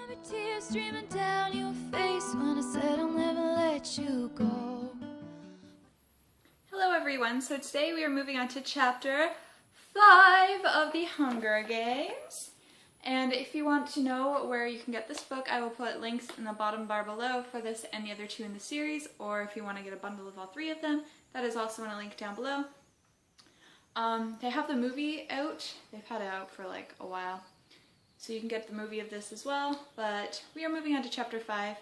Remember tears streaming down your face when I said I'll never let you go. Hello everyone, so today we are moving on to chapter 5 of the Hunger Games. And if you want to know where you can get this book, I will put links in the bottom bar below for this and the other two in the series, or if you want to get a bundle of all three of them, that is also in a link down below. They have the movie out. They've had it out for like a while, so you can get the movie of this as well, but we are moving on to chapter 5,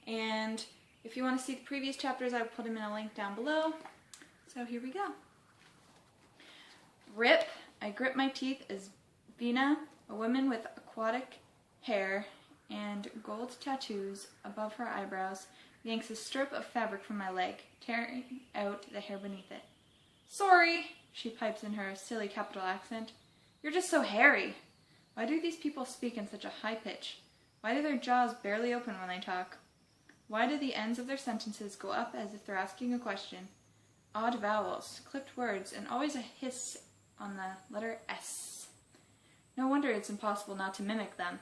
and if you want to see the previous chapters, I will put them in a link down below. So here we go. Rip, I grip my teeth as Vina, a woman with aquatic hair and gold tattoos above her eyebrows, yanks a strip of fabric from my leg, tearing out the hair beneath it. "Sorry," she pipes in her silly capital accent. "You're just so hairy. Why do these people speak in such a high pitch? Why do their jaws barely open when they talk? Why do the ends of their sentences go up as if they're asking a question? Odd vowels, clipped words, and always a hiss on the letter S. No wonder it's impossible not to mimic them."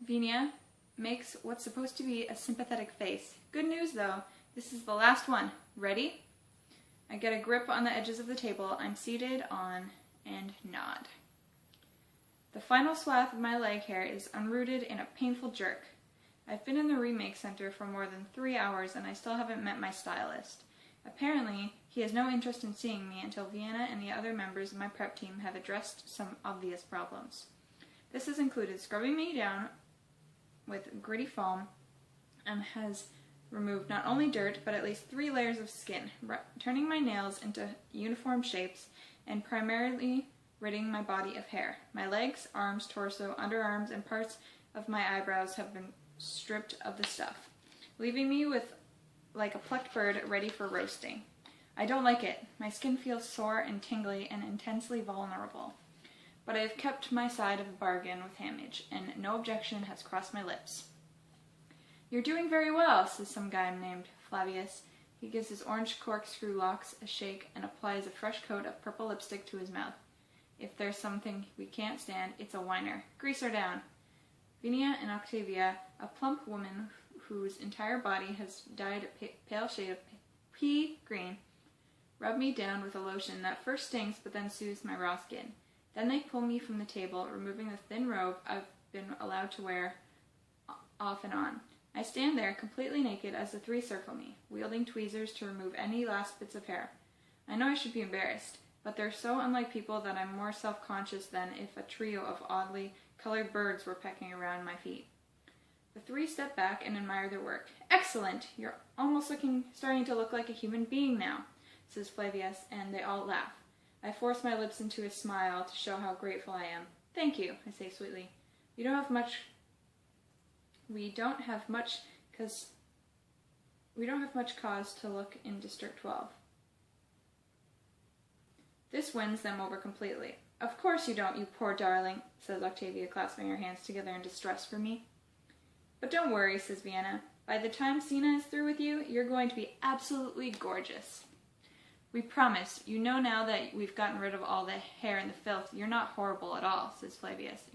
Vina makes what's supposed to be a sympathetic face. "Good news, though. This is the last one. Ready?" I get a grip on the edges of the table I'm seated on and nod. The final swath of my leg hair is unrooted in a painful jerk. I've been in the remake center for more than 3 hours and I still haven't met my stylist. Apparently, he has no interest in seeing me until Vienna and the other members of my prep team have addressed some obvious problems. This has included scrubbing me down with gritty foam and has removed not only dirt, but at least 3 layers of skin, turning my nails into uniform shapes, and primarily ridding my body of hair. My legs, arms, torso, underarms, and parts of my eyebrows have been stripped of the stuff, leaving me with like a plucked bird ready for roasting. I don't like it. My skin feels sore and tingly and intensely vulnerable. But I have kept my side of the bargain with Hamage, and no objection has crossed my lips. "You're doing very well," says some guy named Flavius. He gives his orange corkscrew locks a shake and applies a fresh coat of purple lipstick to his mouth. "If there's something we can't stand, it's a whiner. Grease her down." Vina and Octavia, a plump woman whose entire body has dyed a pale shade of pea green, rub me down with a lotion that first stings but then soothes my raw skin. Then they pull me from the table, removing the thin robe I've been allowed to wear off and on. I stand there completely naked as the 3 circle me, wielding tweezers to remove any last bits of hair. I know I should be embarrassed, but they're so unlike people that I'm more self-conscious than if a trio of oddly colored birds were pecking around my feet. The 3 step back and admire their work. "Excellent! You're almost starting to look like a human being now," says Flavius, and they all laugh. I force my lips into a smile to show how grateful I am. "Thank you," I say sweetly. We don't have much cause to look in District 12. This wins them over completely. "Of course you don't, you poor darling," says Octavia, clasping her hands together in distress for me. "But don't worry," says Vienna. "By the time Sina is through with you, you're going to be absolutely gorgeous." "We promise. You know now that we've gotten rid of all the hair and the filth, you're not horrible at all," says Flavius,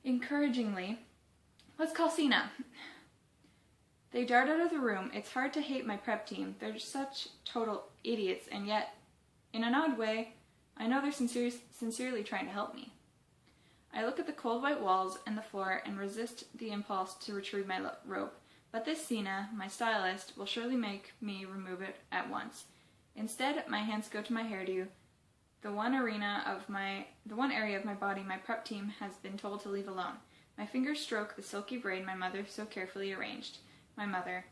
encouragingly. "Let's call Sina." They dart out of the room. It's hard to hate my prep team. They're such total idiots, and yet, in an odd way, I know they're sincerely trying to help me. I look at the cold white walls and the floor and resist the impulse to retrieve my rope, but this Sina, my stylist, will surely make me remove it at once. Instead, my hands go to my hairdo, the one area of my body my prep team has been told to leave alone. My fingers stroke the silky braid my mother so carefully arranged. My mother.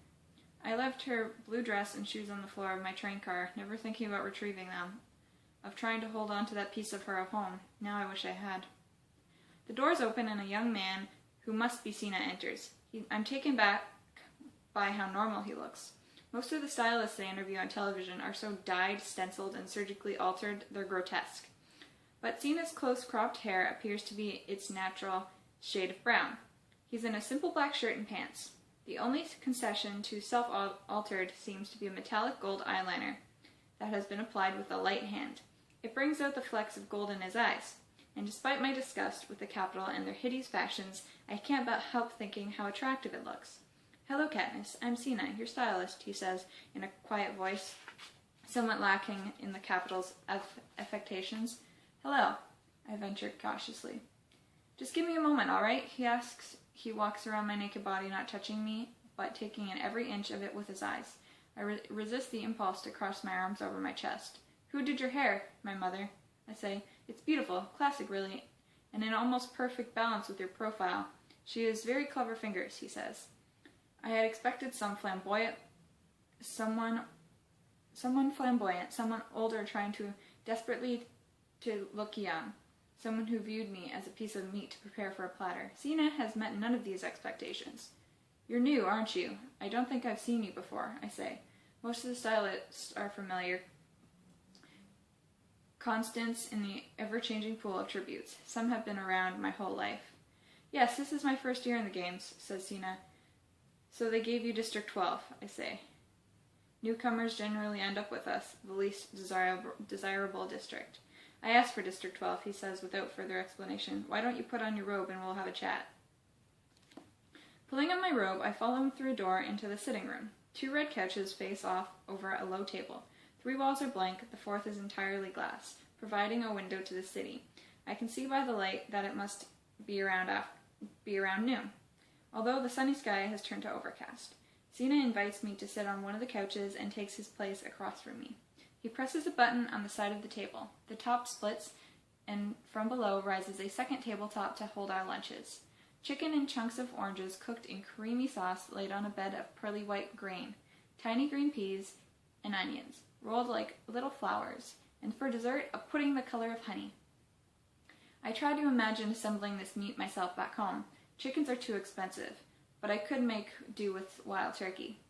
I left her blue dress and shoes on the floor of my train car, never thinking about retrieving them, of trying to hold on to that piece of her at home. Now I wish I had. The doors open and a young man who must be Sina enters. I'm taken back by how normal he looks. Most of the stylists they interview on television are so dyed, stenciled, and surgically altered they're grotesque. But Sina's close-cropped hair appears to be its natural shade of brown. He's in a simple black shirt and pants. The only concession to self-altered seems to be a metallic gold eyeliner that has been applied with a light hand. It brings out the flecks of gold in his eyes. and despite my disgust with the Capitol and their hideous fashions, I can't but help thinking how attractive it looks. "Hello, Katniss. I'm Sina, your stylist," he says in a quiet voice, somewhat lacking in the Capitol's affectations. "Hello," I ventured cautiously. "Just give me a moment, all right?" he asks. He walks around my naked body, not touching me, but taking in every inch of it with his eyes. I resist the impulse to cross my arms over my chest. "Who did your hair?" "My mother," I say. "It's beautiful, classic really, and in almost perfect balance with your profile. She has very clever fingers," he says. I had expected someone flamboyant, someone older trying desperately to look young, someone who viewed me as a piece of meat to prepare for a platter. Sina has met none of these expectations. "You're new, aren't you? I don't think I've seen you before," I say. Most of the stylists are familiar constants in the ever-changing pool of tributes. Some have been around my whole life. "Yes, this is my first year in the games," says Sina. "So they gave you District 12, I say. "Newcomers generally end up with us, the least desirable district." I asked for District 12, he says without further explanation. "Why don't you put on your robe and we'll have a chat?" Pulling on my robe, I follow him through a door into the sitting room. 2 red couches face off over a low table. 3 walls are blank, the 4th is entirely glass, providing a window to the city. I can see by the light that it must be around noon, although the sunny sky has turned to overcast. Sina invites me to sit on one of the couches and takes his place across from me. He presses a button on the side of the table. The top splits, and from below rises a second tabletop to hold our lunches. Chicken and chunks of oranges cooked in creamy sauce laid on a bed of pearly white grain, tiny green peas, and onions, rolled like little flowers, and for dessert, a pudding the color of honey. I tried to imagine assembling this meat myself back home. Chickens are too expensive, but I could make do with wild turkey.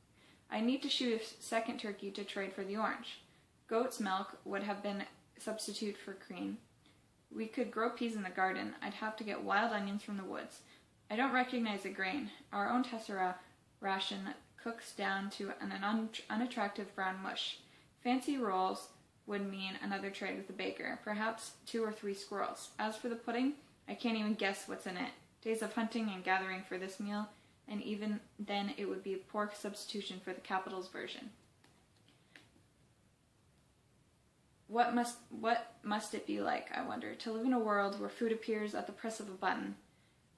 I need to shoot a second turkey to trade for the orange. Goat's milk would have been a substitute for cream. We could grow peas in the garden. I'd have to get wild onions from the woods. I don't recognize the grain. Our own tessera ration cooks down to an unattractive brown mush. Fancy rolls would mean another trade with the baker, perhaps 2 or 3 squirrels. As for the pudding, I can't even guess what's in it. Days of hunting and gathering for this meal, and even then it would be a poor substitution for the Capitol's version. What must it be like, I wonder, to live in a world where food appears at the press of a button?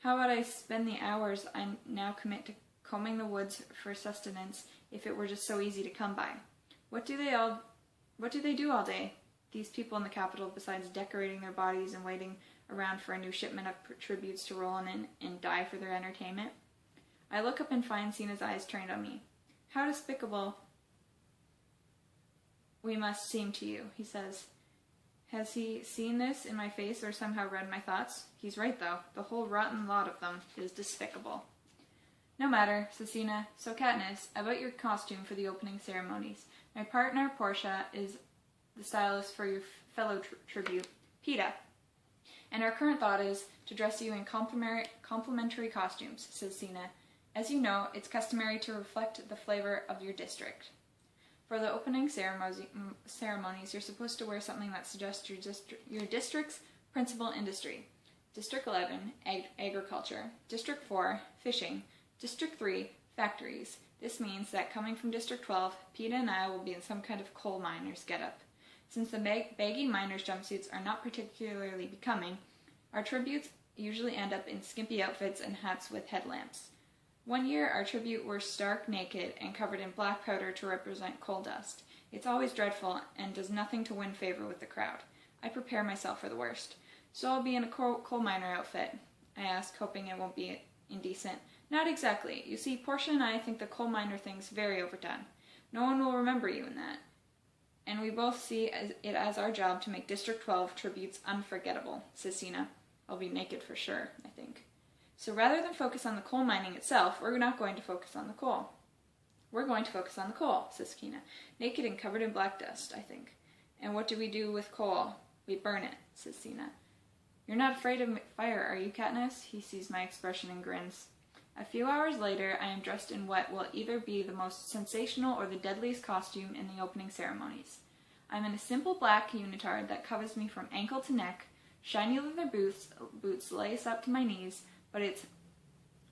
How would I spend the hours I now commit to combing the woods for sustenance if it were just so easy to come by? What do they do all day, these people in the Capitol, besides decorating their bodies and waiting around for a new shipment of tributes to roll in and die for their entertainment? I look up and find Sina's eyes trained on me. "How despicable we must seem to you," he says. Has he seen this in my face or somehow read my thoughts? He's right, though. The whole rotten lot of them is despicable. "No matter," says Sina. "So, Katniss, about your costume for the opening ceremonies. My partner, Portia, is the stylist for your fellow tribute, Peeta. And our current thought is to dress you in complimentary costumes," says Sina. "As you know, it's customary to reflect the flavor of your district. For the opening ceremonies, you're supposed to wear something that suggests your district's principal industry. District 11, agriculture. District 4, fishing. District 3, factories. This means that coming from District 12, Peeta and I will be in some kind of coal miner's getup. Since the baggy miners' jumpsuits are not particularly becoming, our tributes usually end up in skimpy outfits and hats with headlamps. One year, our tribute were stark naked and covered in black powder to represent coal dust. It's always dreadful and does nothing to win favor with the crowd. I prepare myself for the worst. So I'll be in a coal miner outfit, I ask, hoping it won't be indecent. Not exactly. You see, Portia and I think the coal miner thing's very overdone. No one will remember you in that. And we both see it as our job to make District 12 tributes unforgettable," says Sina. "I'll be naked for sure, I think. So rather than focus on the coal mining itself, we're not going to focus on the coal." "We're going to focus on the coal," says Sina. "Naked and covered in black dust, I think. And what do we do with coal? We burn it," says Sina. "You're not afraid of fire, are you, Katniss?" He sees my expression and grins. A few hours later, I am dressed in what will either be the most sensational or the deadliest costume in the opening ceremonies. I'm in a simple black unitard that covers me from ankle to neck, Shiny leather boots lace up to my knees, but it's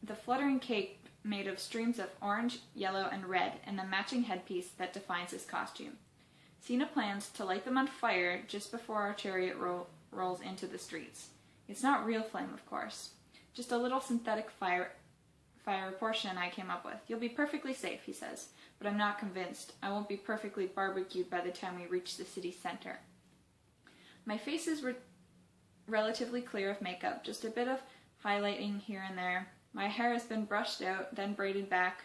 the fluttering cape made of streams of orange, yellow, and red, and the matching headpiece that defines his costume. Cena plans to light them on fire just before our chariot rolls into the streets. It's not real flame, of course. Just a little synthetic fire portion I came up with. You'll be perfectly safe, he says, but I'm not convinced. I won't be perfectly barbecued by the time we reach the city center. My face is relatively clear of makeup, just a bit of highlighting here and there. My hair has been brushed out, then braided back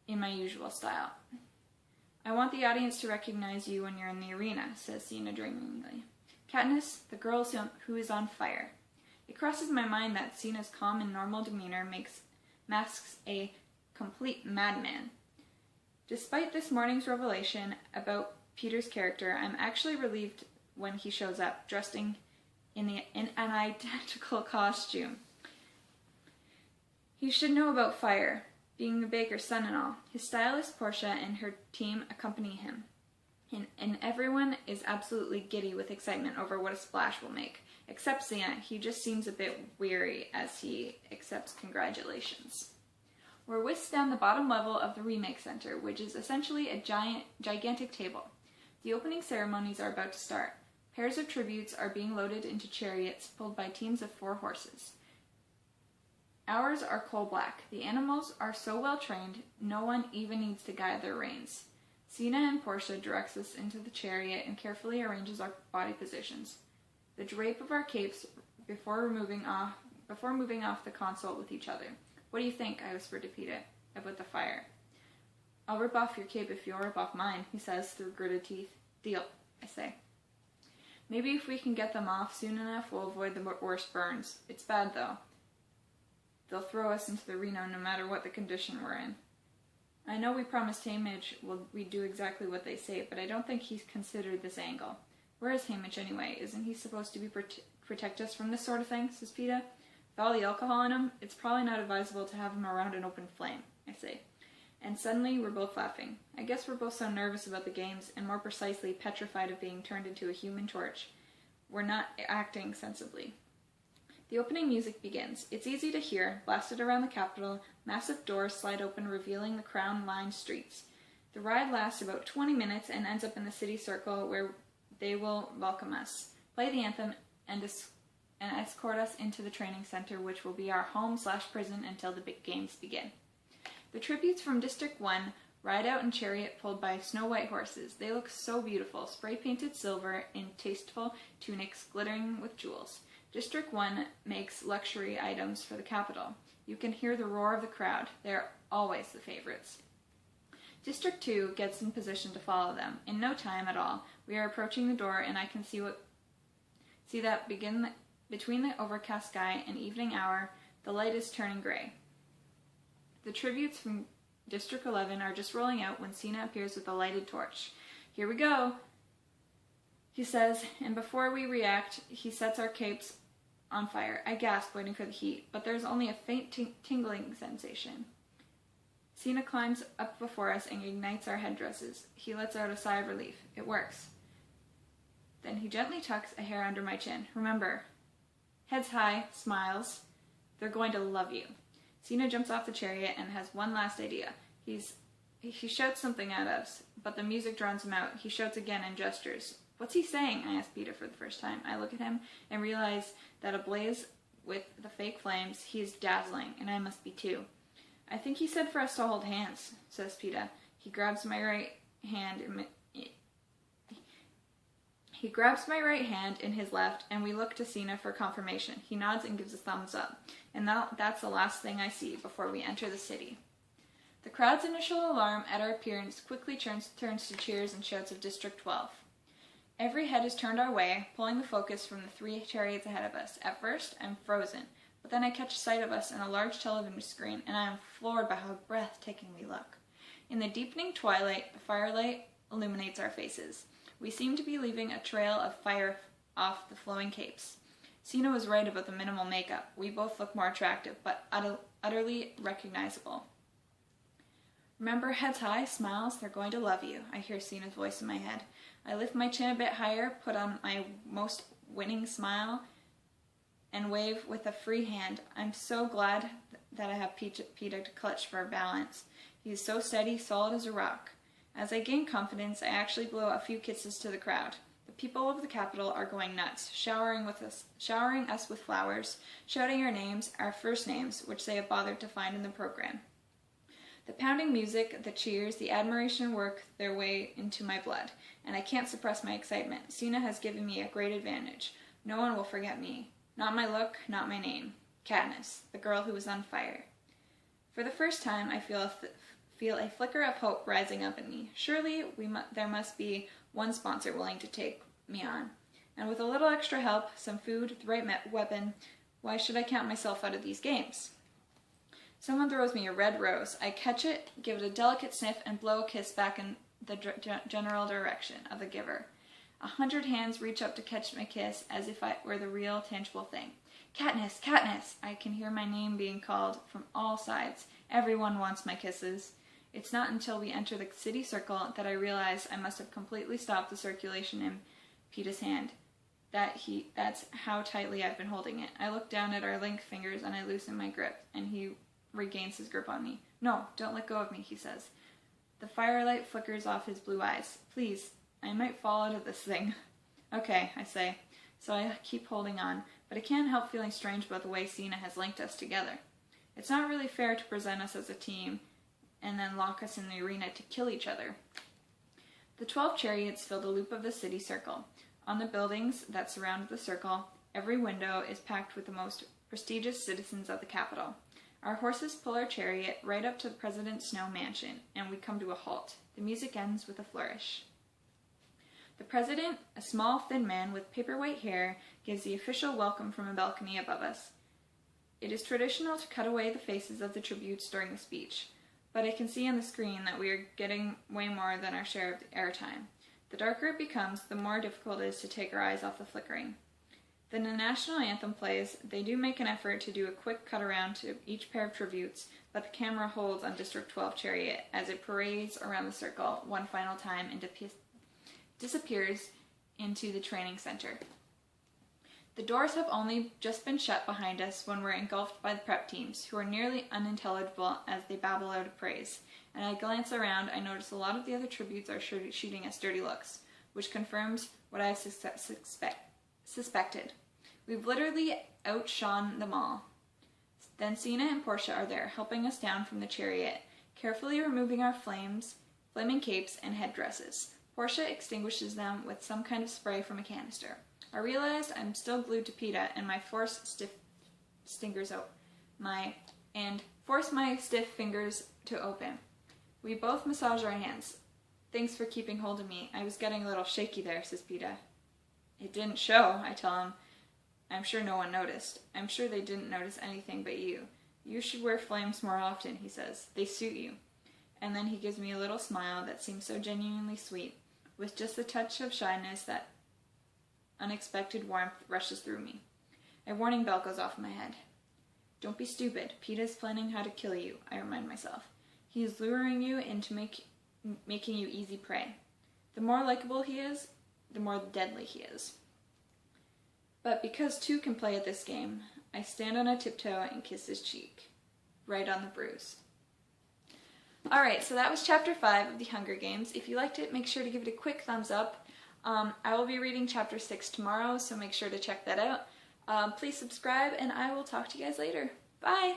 in my usual style. I want the audience to recognize you when you're in the arena, says Cena dreamingly. Katniss, the girl who is on fire. It crosses my mind that Cena's calm and normal demeanor masks a complete madman. Despite this morning's revelation about Peter's character, I'm actually relieved when he shows up, dressed in an identical costume. He should know about fire, being the baker's son and all. His stylist, Portia, and her team accompany him. And everyone is absolutely giddy with excitement over what a splash will make. Except Cena. He just seems a bit weary as he accepts congratulations. We're whisked down the bottom level of the Remake Center, which is essentially a gigantic table. The opening ceremonies are about to start. Pairs of tributes are being loaded into chariots pulled by teams of 4 horses. Ours are coal black. The animals are so well trained, no one even needs to guide their reins. Cena and Portia directs us into the chariot and carefully arranges our body positions. The drape of our capes before moving off the console with each other. What do you think? I whispered to Peeta about the fire. I'll rip off your cape if you'll rip off mine, he says through gritted teeth. Deal, I say. Maybe if we can get them off soon enough, we'll avoid the worst burns. It's bad, though. They'll throw us into the Reno no matter what the condition we're in. I know we promised Haymitch we'd do exactly what they say, but I don't think he's considered this angle. Where is Haymitch anyway? Isn't he supposed to be protect us from this sort of thing, says Peeta. With all the alcohol in him, it's probably not advisable to have him around an open flame, I say. And suddenly, we're both laughing. I guess we're both so nervous about the games, and more precisely, petrified of being turned into a human torch. We're not acting sensibly. The opening music begins. It's easy to hear, blasted around the Capitol. Massive doors slide open, revealing the crown-lined streets. The ride lasts about 20 minutes and ends up in the city circle where they will welcome us, play the anthem, and escort us into the training center, which will be our home/prison until the big games begin. The tributes from District 1 ride out in chariot pulled by snow-white horses. They look so beautiful, spray-painted silver in tasteful tunics glittering with jewels. District 1 makes luxury items for the Capitol. You can hear the roar of the crowd. They're always the favorites. District 2 gets in position to follow them. In no time at all, we are approaching the door, and I can see that between the overcast sky and evening hour, the light is turning gray. The tributes from District 11 are just rolling out when Cena appears with a lighted torch. Here we go, he says, and before we react, he sets our capes on fire. I gasp, waiting for the heat, but there's only a faint tingling sensation. Cena climbs up before us and ignites our headdresses. He lets out a sigh of relief. It works. Then he gently tucks a hair under my chin. Remember, heads high, smiles. They're going to love you. Cena jumps off the chariot and has one last idea. He shouts something at us, but the music drowns him out. He shouts again and gestures. What's he saying? I ask Peeta for the first time. I look at him and realize that ablaze with the fake flames, he is dazzling, and I must be too. I think he said for us to hold hands, says Peeta. He grabs my right hand in his left, and we look to Cena for confirmation. He nods and gives a thumbs up, and that's the last thing I see before we enter the city. The crowd's initial alarm at our appearance quickly turns to cheers and shouts of District 12. Every head is turned our way, pulling the focus from the 3 chariots ahead of us. At first, I'm frozen, but then I catch sight of us in a large television screen, and I am floored by how breathtaking we look. In the deepening twilight, the firelight illuminates our faces. We seem to be leaving a trail of fire off the flowing capes. Cena was right about the minimal makeup. We both look more attractive, but utterly recognizable. Remember, heads high, smiles, they're going to love you. I hear Cena's voice in my head. I lift my chin a bit higher, put on my most winning smile, and wave with a free hand. I'm so glad that I have Peter to clutch for balance. He is so steady, solid as a rock. As I gain confidence, I actually blow a few kisses to the crowd. The people of the capital are going nuts, showering us with flowers, shouting our names, our first names, which they have bothered to find in the program. The pounding music, the cheers, the admiration work their way into my blood, and I can't suppress my excitement. Sina has given me a great advantage. No one will forget me. Not my look, not my name. Katniss, the girl who was on fire. For the first time, I feel a flicker of hope rising up in me. Surely there must be one sponsor willing to take me on. And with a little extra help, some food, the right weapon, why should I count myself out of these games? Someone throws me a red rose. I catch it, give it a delicate sniff, and blow a kiss back in the general direction of the giver. 100 hands reach up to catch my kiss as if I were the real, tangible thing. Katniss, Katniss! I can hear my name being called from all sides. Everyone wants my kisses. It's not until we enter the city circle that I realize I must have completely stopped the circulation in Peeta's hand. That's how tightly I've been holding it. I look down at our linked fingers and I loosen my grip, and he regains his grip on me. No, don't let go of me, he says. The firelight flickers off his blue eyes. Please, I might fall out of this thing. Okay, I say. So I keep holding on, but I can't help feeling strange about the way Sina has linked us together. It's not really fair to present us as a team and then lock us in the arena to kill each other. The 12 chariots fill the loop of the city circle. On the buildings that surround the circle, every window is packed with the most prestigious citizens of the capital. Our horses pull our chariot right up to President Snow Mansion, and we come to a halt. The music ends with a flourish. The president, a small, thin man with paper-white hair, gives the official welcome from a balcony above us. It is traditional to cut away the faces of the tributes during the speech, but I can see on the screen that we are getting way more than our share of the airtime. The darker it becomes, the more difficult it is to take our eyes off the flickering. Then the national anthem plays. They do make an effort to do a quick cut around to each pair of tributes, but the camera holds on District 12 chariot as it parades around the circle one final time and disappears into the training center. The doors have only just been shut behind us when we're engulfed by the prep teams, who are nearly unintelligible as they babble out of praise. And I glance around, I notice a lot of the other tributes are shooting us dirty looks, which confirms what I suspected. We've literally outshone them all. Then Sina and Portia are there, helping us down from the chariot, carefully removing our flaming capes and headdresses. Portia extinguishes them with some kind of spray from a canister. I realize I'm still glued to Peeta, and force my stiff fingers to open. We both massage our hands. Thanks for keeping hold of me. I was getting a little shaky there, says Peeta. It didn't show, I tell him. I'm sure no one noticed. I'm sure they didn't notice anything but you. You should wear flames more often, he says. They suit you. And then he gives me a little smile that seems so genuinely sweet, with just a touch of shyness that unexpected warmth rushes through me. A warning bell goes off in my head. Don't be stupid. Peeta's planning how to kill you, I remind myself. He is luring you into making you easy prey. The more likable he is, the more deadly he is. But because two can play at this game, I stand on a tiptoe and kiss his cheek, right on the bruise. Alright, so that was Chapter 5 of The Hunger Games. If you liked it, make sure to give it a quick thumbs up. I will be reading Chapter 6 tomorrow, so make sure to check that out. Please subscribe, and I will talk to you guys later. Bye!